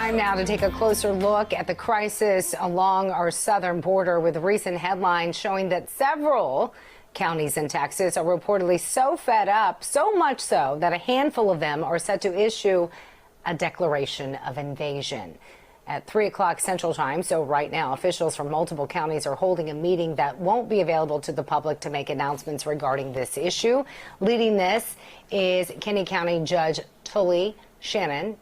Time now to take a closer look at the crisis along our southern border, with recent headlines showing that several counties in Texas are reportedly so fed up, so much so that a handful of them are set to issue a declaration of invasion. At 3 o'clock Central Time, so right now, officials from multiple counties are holding a meeting that won't be available to the public to make announcements regarding this issue. Leading this is Kenny County Judge Tully Shahannon,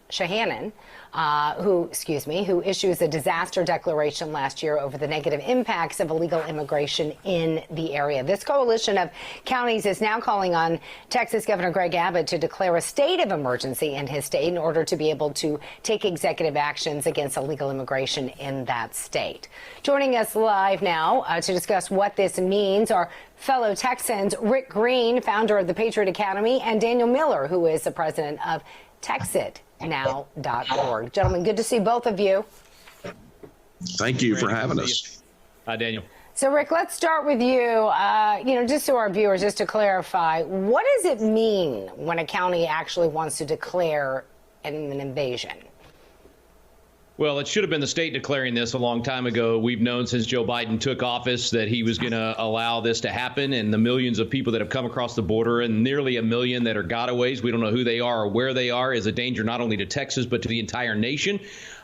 who issues a disaster declaration last year over the negative impacts of illegal immigration in the area. This coalition of counties is now calling on Texas Governor Greg Abbott to declare a state of emergency in his state in order to be able to take executive actions against illegal immigration in that state. Joining us live now to discuss what this means are fellow Texans Rick Green, founder of the Patriot Academy, and Daniel Miller, who is the president of TexitNow.org. Gentlemen, good to see both of you. Thank you for having us. Hi, Daniel. So, Rick, let's start with you. Just so our viewers, just to clarify, what does it mean when a county actually wants to declare an invasion? Well, it should have been the state declaring this a long time ago. We've known since Joe Biden took office that he was going to allow this to happen, and the millions of people that have come across the border and nearly a million that are gotaways, we don't know who they are or where they are, is a danger not only to Texas but to the entire nation.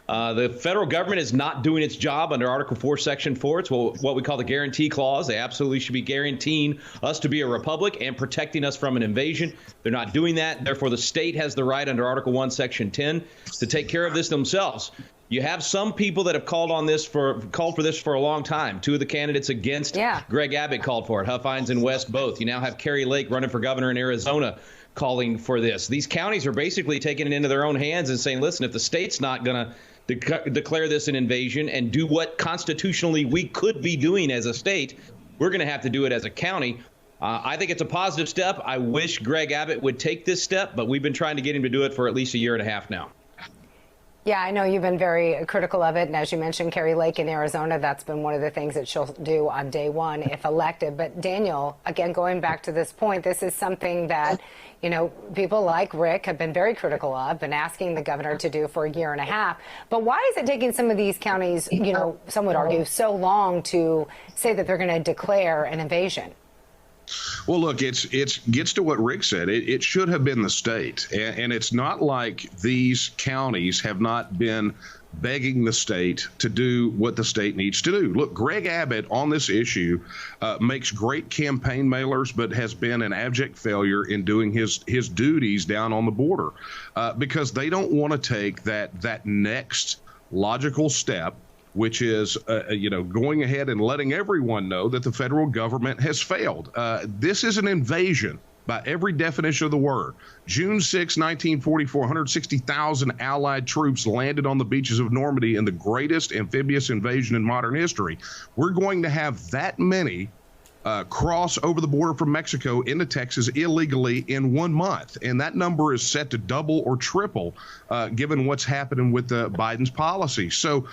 The federal government is not doing its job under Article 4, Section 4. It's what we call the guarantee clause. They absolutely should be guaranteeing us to be a republic and protecting us from an invasion. They're not doing that. Therefore, the state has the right under Article 1, Section 10 to take care of this themselves. You have some people that have called for this for a long time. Two of the candidates against Greg Abbott called for it. Huff Hines and West both. You now have Kerry Lake running for governor in Arizona calling for this. These counties are basically taking it into their own hands and saying, listen, if the state's not going to declare this an invasion and do what constitutionally we could be doing as a state, we're going to have to do it as a county. I think it's a positive step. I wish Greg Abbott would take this step, but we've been trying to get him to do it for at least a year and a half now. Yeah, I know you've been very critical of it. And as you mentioned, Kerry Lake in Arizona, that's been one of the things that she'll do on day one if elected. But Daniel, again, going back to this point, this is something that, people like Rick have been very critical of and asking the governor to do for a year and a half. But why is it taking some of these counties, some would argue, so long to say that they're going to declare an invasion? Well, look, it gets to what Rick said. It should have been the state. And it's not like these counties have not been begging the state to do what the state needs to do. Look, Greg Abbott on this issue makes great campaign mailers, but has been an abject failure in doing his duties down on the border because they don't want to take that next logical step, which is, going ahead and letting everyone know that the federal government has failed. This is an invasion by every definition of the word. June 6, 1944, 160,000 Allied troops landed on the beaches of Normandy in the greatest amphibious invasion in modern history. We're going to have that many cross over the border from Mexico into Texas illegally in 1 month. And that number is set to double or triple given what's happening with Biden's policy. So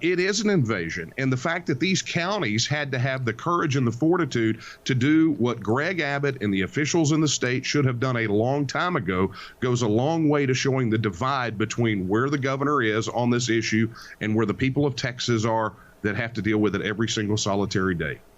it is an invasion. And the fact that these counties had to have the courage and the fortitude to do what Greg Abbott and the officials in the state should have done a long time ago goes a long way to showing the divide between where the governor is on this issue and where the people of Texas are that have to deal with it every single solitary day.